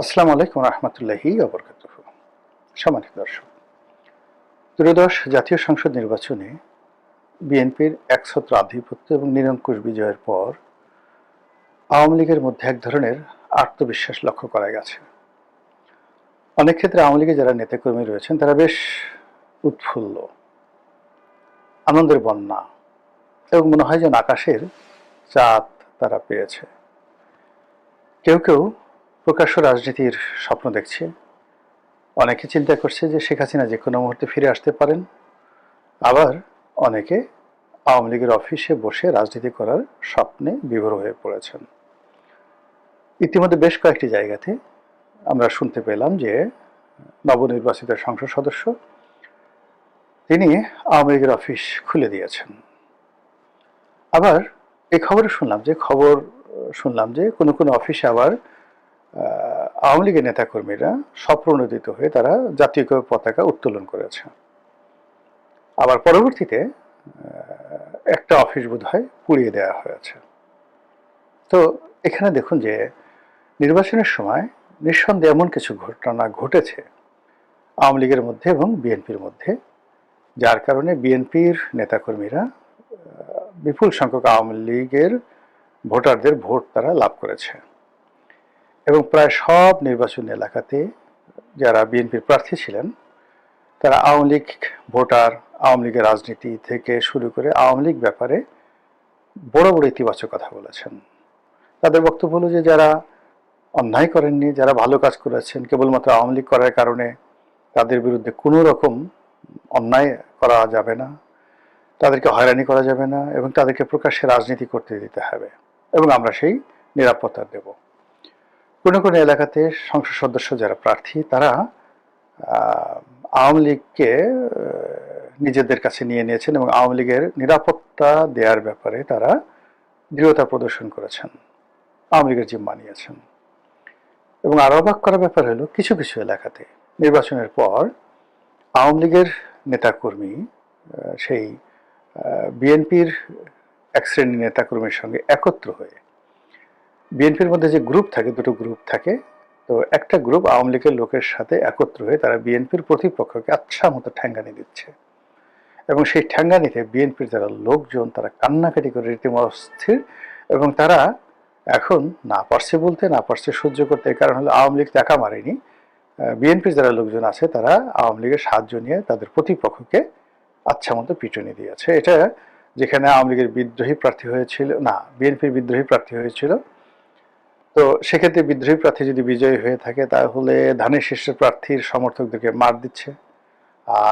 আসসালামু আলাইকুম রহমতুল্লাহি ওবরকাতুহু। সম্মানিত দর্শক, ত্রয়োদশ জাতীয় সংসদ নির্বাচনে বিএনপির একছত্র আধিপত্য এবং নিরঙ্কুশ বিজয়ের পর আওয়ামী লীগের মধ্যে এক ধরনের আত্মবিশ্বাস লক্ষ্য করা গেছে। অনেক ক্ষেত্রে আওয়ামী লীগের যারা নেতাকর্মী রয়েছেন তারা বেশ উৎফুল্ল, আনন্দের বন্যা, এবং মনে হয় যেন আকাশের চাঁদ তারা পেয়েছে। কেউ কেউ প্রকাশ্য রাজনীতির স্বপ্ন দেখছে, অনেকে চিন্তা করছে যে শেখ হাসিনা যে কোনো মুহূর্তে ফিরে আসতে পারেন, আবার অনেকে আওয়ামী লীগের অফিসে বসে রাজনীতি করার স্বপ্নে বিভোর হয়ে পড়েছেন। ইতিমধ্যে বেশ কয়েকটি জায়গাতে আমরা শুনতে পেলাম যে নবনির্বাচিত সংসদ সদস্য তিনি আওয়ামী লীগের অফিস খুলে দিয়েছেন। আবার এই শুনলাম যে কোনো কোনো অফিসে আবার আওয়ামী লীগের নেতাকর্মীরা স্বপ্রণোদিত হয়ে তারা জাতীয় পতাকা উত্তোলন করেছে। আবার পরবর্তীতে একটা অফিস বোধহয় পুড়িয়ে দেওয়া হয়েছে। তো এখানে দেখুন যে নির্বাচনের সময় নিঃসন্দেহে এমন কিছু ঘটনা ঘটেছে আওয়ামী লীগের মধ্যে এবং বিএনপির মধ্যে, যার কারণে বিএনপির নেতাকর্মীরা বিপুল সংখ্যক আওয়ামী লীগের ভোটারদের ভোট তারা লাভ করেছে এবং প্রায় সব নির্বাচনী এলাকাতে যারা বিএনপির প্রার্থী ছিলেন তারা আওয়ামী লীগ ভোটার, আওয়ামী লীগের রাজনীতি থেকে শুরু করে আওয়ামী লীগ ব্যাপারে বড় বড় ইতিবাচক কথা বলেছেন। তাদের বক্তব্য হলো যে যারা অন্যায় করেননি, যারা ভালো কাজ করেছেন, কেবলমাত্র আওয়ামী লীগ করার কারণে তাদের বিরুদ্ধে কোনো রকম অন্যায় করা যাবে না, তাদেরকে হয়রানি করা যাবে না এবং তাদেরকে প্রকাশ্যে রাজনীতি করতে দিতে হবে এবং আমরা সেই নিরাপত্তা দেব। কোনো কোনো এলাকাতে সংসদ সদস্য যারা প্রার্থী তারা আওয়ামী লীগকে নিজেদের কাছে নিয়ে নিয়েছেন এবং আওয়ামী লীগের নিরাপত্তা দেওয়ার ব্যাপারে তারা দৃঢ়তা প্রদর্শন করেছেন, আওয়ামী লীগের জিম্মা নিয়েছেন। এবং আরো অবাক করার ব্যাপার হলো কিছু কিছু এলাকাতে নির্বাচনের পর আওয়ামী লীগের নেতাকর্মী সেই বিএনপির এক শ্রেণীর নেতাকর্মীর সঙ্গে একত্র হয়ে, বিএনপির মধ্যে যে গ্রুপ থাকে, দুটো গ্রুপ থাকে, তো একটা গ্রুপ আওয়ামী লীগের লোকের সাথে একত্র হয়ে তারা বিএনপির প্রতিপক্ষকে আচ্ছা মতো ঠ্যাঙ্গানি দিচ্ছে এবং সেই ঠ্যাঙ্গানিতে বিএনপির যারা লোকজন তারা কান্নাকাটি করে রীতিমতো অস্থির এবং তারা এখন না পারছে বলতে, না পারছে সহ্য করতে। এর কারণ হলো আওয়ামী লীগ টাকা মারেনি, বিএনপির যারা লোকজন আছে তারা আওয়ামী লীগের সাহায্য নিয়ে তাদের প্রতিপক্ষকে আচ্ছা মতো পিটুনি দিয়েছে। এটা যেখানে আওয়ামী লীগের বিদ্রোহী প্রার্থী হয়েছিল, না বিএনপির বিদ্রোহী প্রার্থী হয়েছিল, তো সেক্ষেত্রে বিদ্রোহী প্রার্থী যদি বিজয়ী হয়ে থাকে তাহলে ধানের শীর্ষের প্রার্থীর সমর্থকদেরকে মার দিচ্ছে,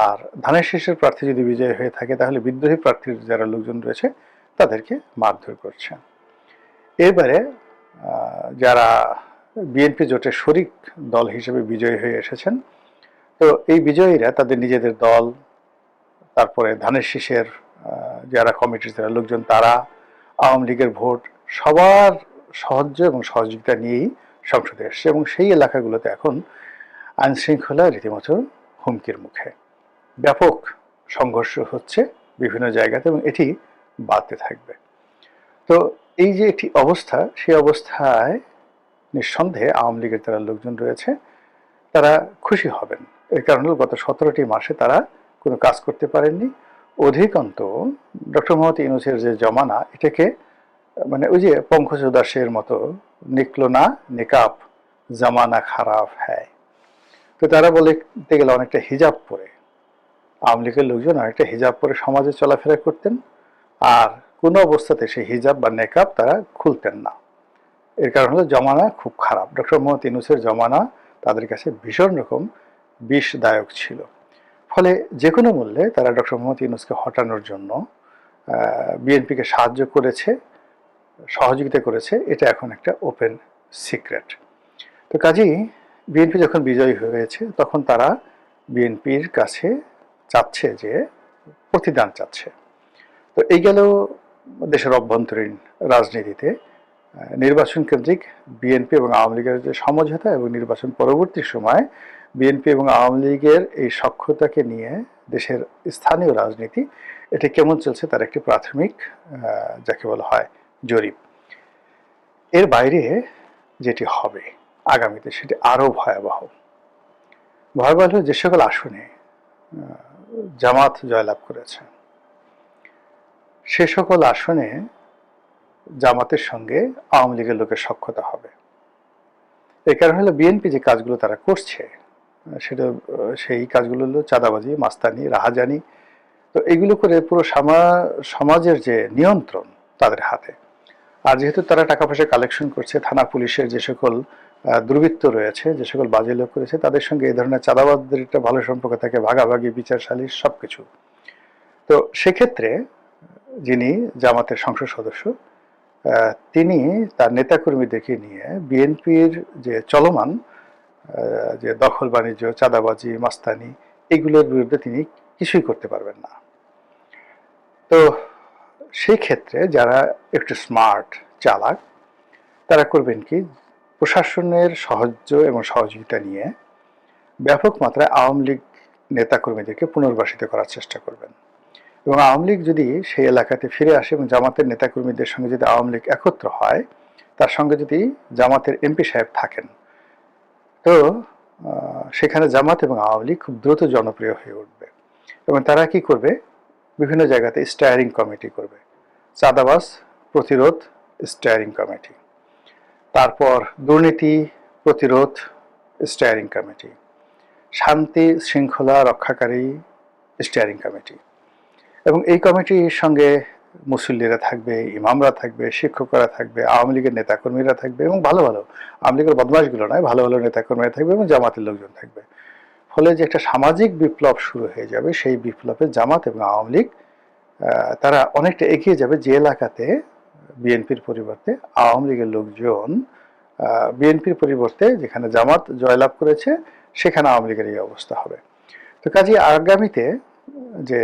আর ধানের শীর্ষের প্রার্থী যদি বিজয়ী হয়ে থাকে তাহলে বিদ্রোহী প্রার্থীর যারা লোকজন রয়েছে তাদেরকে মারধর করছে। এবারে যারা বিএনপি জোটের শরিক দল হিসেবে বিজয়ী হয়ে এসেছেন, তো এই বিজয়ীরা তাদের নিজেদের দল, তারপরে ধানের শীষের যারা কমিটির যারা লোকজন তারা, আওয়ামী লীগের ভোট, সবার সাহায্য এবং সহযোগিতা নিয়েই সংসদে এসছে এবং সেই এলাকাগুলোতে এখন আইন শৃঙ্খলা রীতিমতো হুমকির মুখে। ব্যাপক সংঘর্ষ হচ্ছে বিভিন্ন জায়গাতে এবং এটি বাড়তে থাকবে। তো এই যে একটি অবস্থা, সেই অবস্থায় নিঃসন্দেহে আওয়ামী লীগের যারা লোকজন রয়েছে তারা খুশি হবেন। এর কারণ হল গত 17টি মাসে তারা কোনো কাজ করতে পারেননি। অধিকান্ত ডক্টর মোহাম্মদ ইউনূসের যে জমানা, এটাকে মানে ওই যে পঙ্কজ উদাসের মতো নিকলো না নিকাপ জামানা খারাপ হ্যায়, তো তারা বলতে গেলে অনেকটা হিজাব পরে, আওয়ামী লীগের লোকজন অনেকটা হিজাব পরে সমাজে চলাফেরা করতেন, আর কোনো অবস্থাতে সেই হিজাব বা নেকাব তারা খুলতেন না। এর কারণ হলো জমানা খুব খারাপ। ডক্টর মোহাম্মদ ইউনূসের জমানা তাদের কাছে ভীষণ রকম বিষদায়ক ছিল। ফলে যে কোনো মূল্যে তারা ডক্টর মোহাম্মদ ইউনূসকে হটানোর জন্য বিএনপিকে সাহায্য করেছে, সহযোগিতা করেছে, এটা এখন একটা ওপেন সিক্রেট। তো কাজেই বিএনপি যখন বিজয়ী হয়েছে তখন তারা বিএনপির কাছে চাচ্ছে যে প্রতিদান চাচ্ছে। তো এই গেল দেশের অভ্যন্তরীণ রাজনীতিতে নির্বাচন কেন্দ্রিক বিএনপি এবং আওয়ামী লীগের যে সমঝোতা এবং নির্বাচন পরবর্তী সময় বিএনপি এবং আওয়ামী লীগের এই সখ্যতাকে নিয়ে দেশের স্থানীয় রাজনীতি এটা কেমন চলছে তার একটি প্রাথমিক যাকে বলা হয় জরিপ। এর বাইরে যেটি হবে আগামীতে সেটি আরো ভয়াবহ। ভয়াবহ হলো যে সকল আসনে জামাত জয়লাভ করেছে সে সকল আসনে জামাতের সঙ্গে আওয়ামী লীগের লোকের সখ্যতা হবে। এই কারণ হলো বিএনপি যে কাজগুলো তারা করছে সেটা সেই কাজগুলো হলো চাঁদাবাজি, মাস্তানি, রাহাজানি। তো এগুলো করে পুরো সমাজের যে নিয়ন্ত্রণ তাদের হাতে। আর যেহেতু তারা টাকা পয়সা কালেকশন করছে, থানা পুলিশের যে সকল দুর্বৃত্ত রয়েছে, যে সকল বাজে লোক রয়েছে, তাদের সঙ্গে এই ধরনের চাঁদাবাজদের একটা ভালো সম্পর্ক থাকে, ভাগাভাগি, বিচার সালিশ সবকিছু। তো সেক্ষেত্রে যিনি জামাতের সংসদ সদস্য তিনি তার নেতাকর্মীদেরকে নিয়ে বিএনপির যে চলমান যে দখল বাণিজ্য, চাঁদাবাজি, মাস্তানি এগুলোর বিরুদ্ধে তিনি কিছুই করতে পারবেন না। তো সেই ক্ষেত্রে যারা একটু স্মার্ট, চালাক, তারা করবেন কি, প্রশাসনের সাহায্য এবং সহযোগিতা নিয়ে ব্যাপক মাত্রায় আওয়ামী লীগ নেতাকর্মীদেরকে পুনর্বাসিত করার চেষ্টা করবেন। এবং আওয়ামী লীগ যদি সেই এলাকাতে ফিরে আসে এবং জামাতের নেতাকর্মীদের সঙ্গে যদি আওয়ামী লীগ একত্র হয়, তার সঙ্গে যদি জামাতের এমপি সাহেব থাকেন, তো সেখানে জামাত এবং আওয়ামী লীগ খুব দ্রুত জনপ্রিয় হয়ে উঠবে। এবং তারা কি করবে, বিভিন্ন জায়গাতে স্টায়ারিং কমিটি করবে, চাঁদাবাজ প্রতিরোধ স্টায়ারিং কমিটি, তারপর দুর্নীতি প্রতিরোধ স্টায়ারিং কমিটি, শান্তি শৃঙ্খলা রক্ষাকারী স্টায়ারিং কমিটি। এবং এই কমিটির সঙ্গে মুসল্লিরা থাকবে, ইমামরা থাকবে, শিক্ষকরা থাকবে, আওয়ামী লীগের নেতাকর্মীরা থাকবে, এবং ভালো ভালো আওয়ামী লীগের বদমাশগুলো নয়, ভালো ভালো নেতাকর্মীরা থাকবে এবং জামাতের লোকজন থাকবে। ফলে যে একটা সামাজিক বিপ্লব শুরু হয়ে যাবে, সেই বিপ্লবে জামাত এবং আওয়ামী লীগ তারা অনেকটা এগিয়ে যাবে। যে এলাকাতে বিএনপির পরিবর্তে আওয়ামী লীগের লোকজন, বিএনপির পরিবর্তে যেখানে জামাত জয়লাভ করেছে সেখানে আওয়ামী লীগের এই অবস্থা হবে। তো কাজে আগামীতে যে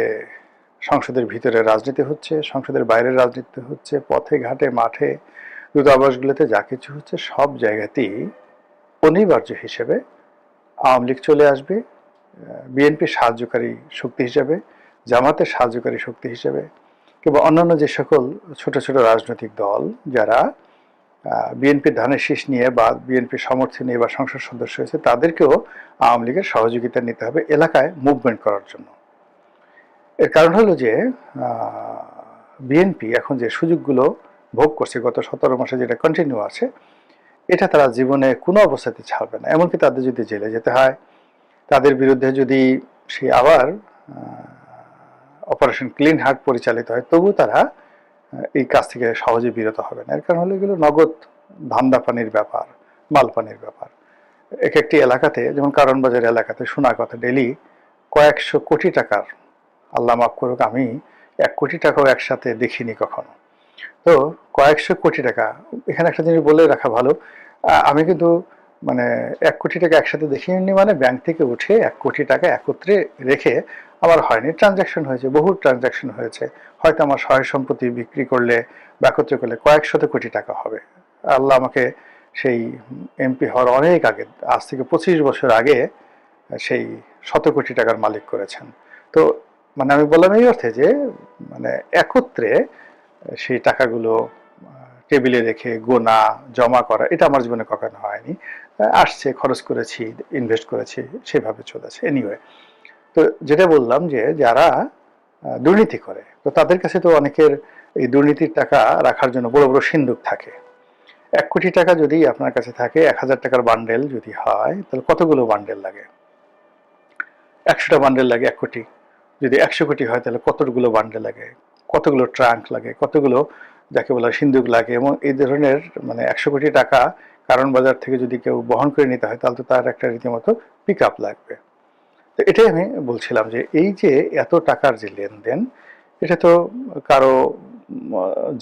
সংসদের ভিতরে রাজনীতি হচ্ছে, সংসদের বাইরের রাজনীতি হচ্ছে, পথে ঘাটে মাঠে দূতাবাসগুলোতে যা কিছু হচ্ছে, সব জায়গাতেই অনিবার্য হিসেবে আওয়ামী লীগ চলে আসবে, বিএনপির সাহায্যকারী শক্তি হিসেবে, জামাতের সাহায্যকারী শক্তি হিসেবে, কিংবা অন্যান্য যে সকল ছোট ছোট রাজনৈতিক দল যারা বিএনপির ধানের শীষ নিয়ে বা বিএনপির সমর্থন নিয়ে বা সংসদ সদস্য হয়েছে, তাদেরকেও আওয়ামী লীগের সহযোগিতা নিতে হবে এলাকায় মুভমেন্ট করার জন্য। এর কারণ হলো যে বিএনপি এখন যে সুযোগগুলো ভোগ করছে গত 17 মাসে, যেটা কন্টিনিউ আছে, এটা তারা জীবনে কোনো অবস্থাতে ছাড়বে না। এমনকি তাদের যদি জেলে যেতে হয়, তাদের বিরুদ্ধে যদি সে আবার অপারেশন ক্লিন হার্ট পরিচালিত হয়, তবু তারা এই কাজ থেকে সহজে বিরত হবে না। এর কারণ হলো এগুলো নগদ ধান্দা পানির ব্যাপার, মাল পানির ব্যাপার। এক একটি এলাকাতে, যেমন কারণ বাজার এলাকাতে শোনা কথা, ডেলি কয়েকশো কোটি টাকার, আল্লাহ মাফ করুক, আমি 1 কোটি টাকাও একসাথে দেখিনি কখনো। তো কয়েকশো কোটি টাকা, এখানে একটা জিনিস বলে রাখা ভালো, আমি কিন্তু মানে 1 কোটি টাকা একসাথে দেখিনি, মানে ব্যাংক থেকে উঠে 1 কোটি টাকা একত্রে রেখে আমার হয়নি, ট্রানজাকশন হয়েছে, বহু ট্রানজাকশন হয়েছে। হয়তো আমার সহায় সম্পত্তি বিক্রি করলে বা একত্রে করলে কয়েক শত কোটি টাকা হবে। আল্লাহ আমাকে সেই এমপি হওয়ার অনেক আগে, আজ থেকে 25 বছর আগে, সেই 100 কোটি টাকার মালিক করেছেন। তো মানে আমি বললাম এই অর্থে যে মানে একত্রে সেই টাকাগুলো টেবিলে রেখে গোনা, জমা করা, এটা আমার জীবনে কখনো হয়নি। আসছে, খরচ করেছি, ইনভেস্ট করেছি, সেভাবে চলেছে। এনিওয়ে, তো যেটা বললাম যে যারা দুর্নীতি করে, তো তাদের কাছে তো অনেকের এই দুর্নীতির টাকা রাখার জন্য বড় বড় সিন্দুক থাকে। 1 কোটি টাকা যদি আপনার কাছে থাকে, 1000 টাকার বান্ডেল যদি হয়, তাহলে কতগুলো বান্ডেল লাগে? 100টা বান্ডেল লাগে 1 কোটি। যদি 100 কোটি হয় তাহলে কতগুলো বান্ডেল লাগে, কতগুলো ট্রাঙ্ক লাগে, কতগুলো যাকে বলা সিন্দুক লাগে। এবং এই ধরনের মানে 100 কোটি টাকা কারণ বাজার থেকে যদি কেউ বহন করে নিতে হয়, তাহলে তো তার একটা রীতিমতো পিক আপ লাগবে। তো এটাই আমি বলছিলাম যে এই যে এত টাকার যে লেনদেন, এটা তো কারো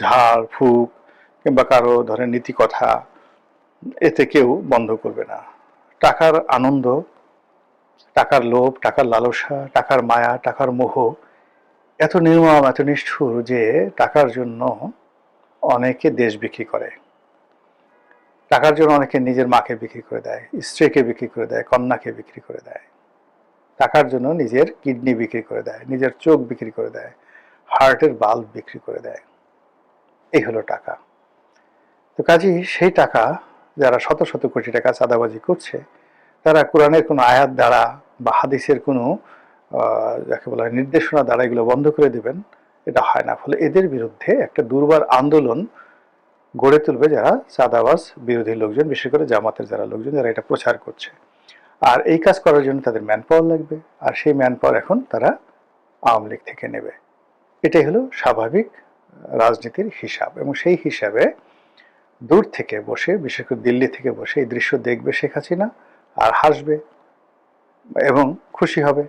ঝাড় ফুঁক কিংবা কারো ধরেন নীতি কথা, এতে কেউ বন্ধ করবে না। টাকার আনন্দ, টাকার লোভ, টাকার লালসা, টাকার মায়া, টাকার মোহ এত নির্মম, এত নিষ্ঠুর যে টাকার জন্য অনেকে দেশ বিক্রি করে, টাকার জন্য অনেকে নিজের মাকে বিক্রি করে দেয়, স্ত্রীকে বিক্রি করে দেয়, কন্যাকে বিক্রি করে দেয়, টাকার জন্য নিজের কিডনি বিক্রি করে দেয়, নিজের চোখ বিক্রি করে দেয়, হার্টের বাল্ব বিক্রি করে দেয়। এই হলো টাকা। তো কাজেই সেই টাকা যারা শত শত কোটি টাকা চাঁদাবাজি করছে, তারা কোরআনের কোনো আয়াত দ্বারা বা হাদিসের কোনো যাকে বলা হয় নির্দেশনা দ্বারা এগুলো বন্ধ করে দেবেন, এটা হয় না। ফলে এদের বিরুদ্ধে একটা দুর্বার আন্দোলন গড়ে তুলবে যারা চাঁদাবাজ বিরোধী লোকজন, বিশেষ করে জামাতের যারা লোকজন যারা এটা প্রচার করছে। আর এই কাজ করার জন্য তাদের ম্যান পাওয়ার লাগবে, আর সেই ম্যান পাওয়ার এখন তারা আওয়ামী লীগ থেকে নেবে। এটাই হলো স্বাভাবিক রাজনীতির হিসাব। এবং সেই হিসাবে দূর থেকে বসে, বিশেষ করে দিল্লি থেকে বসে এই দৃশ্য দেখবে শেখ হাসিনা আর হাসবে এবং খুশি হবে।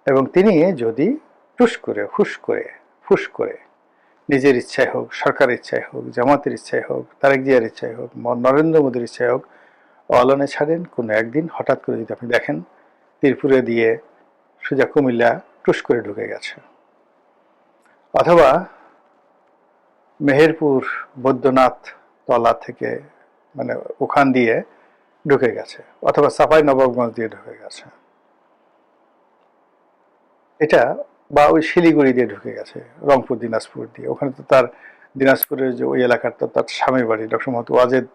এবং তিনি যদি টুস করে ফুস করে নিজের ইচ্ছায় হোক, সরকারের ইচ্ছায় হোক, জামাতের ইচ্ছায় হোক, তারেক জিয়ার ইচ্ছায় হোক, নরেন্দ্র মোদীর ইচ্ছায় হোক, অলনে ছাড়েন, কোনো একদিন হঠাৎ করে যদি আপনি দেখেন তীরপুরে দিয়ে সোজা কুমিল্লা টুস করে ঢুকে গেছে, অথবা মেহেরপুর বৈদ্যনাথ তলা থেকে মানে ওখান দিয়ে ঢুকে গেছে, অথবা চাঁপাই নবাবগঞ্জ দিয়ে ঢুকে গেছে, এটা বা ওই শিলিগুড়ি দিয়ে ঢুকে গেছে, রংপুর দিনাজপুর দিয়ে, ওখানে তো তার দিনাজপুরের যে ওই এলাকার তো তার স্বামীর বাড়ি, ডক্টর মোহাম্মদ ওয়াজেদ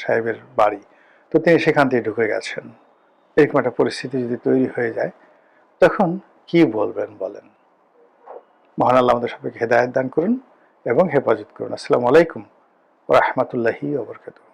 সাহেবের বাড়ি, তো তিনি সেখান থেকে ঢুকে গেছেন। এরকম একটা পরিস্থিতি যদি তৈরি হয়ে যায়, তখন কি বলবেন বলেন? মহান আল্লাহ আমাদের সবাইকে হেদায়েত দান করুন এবং হেফাজত করুন। আসসালামু আলাইকুম ওয়া রাহমাতুল্লাহি ওয়া বারাকাতুহু।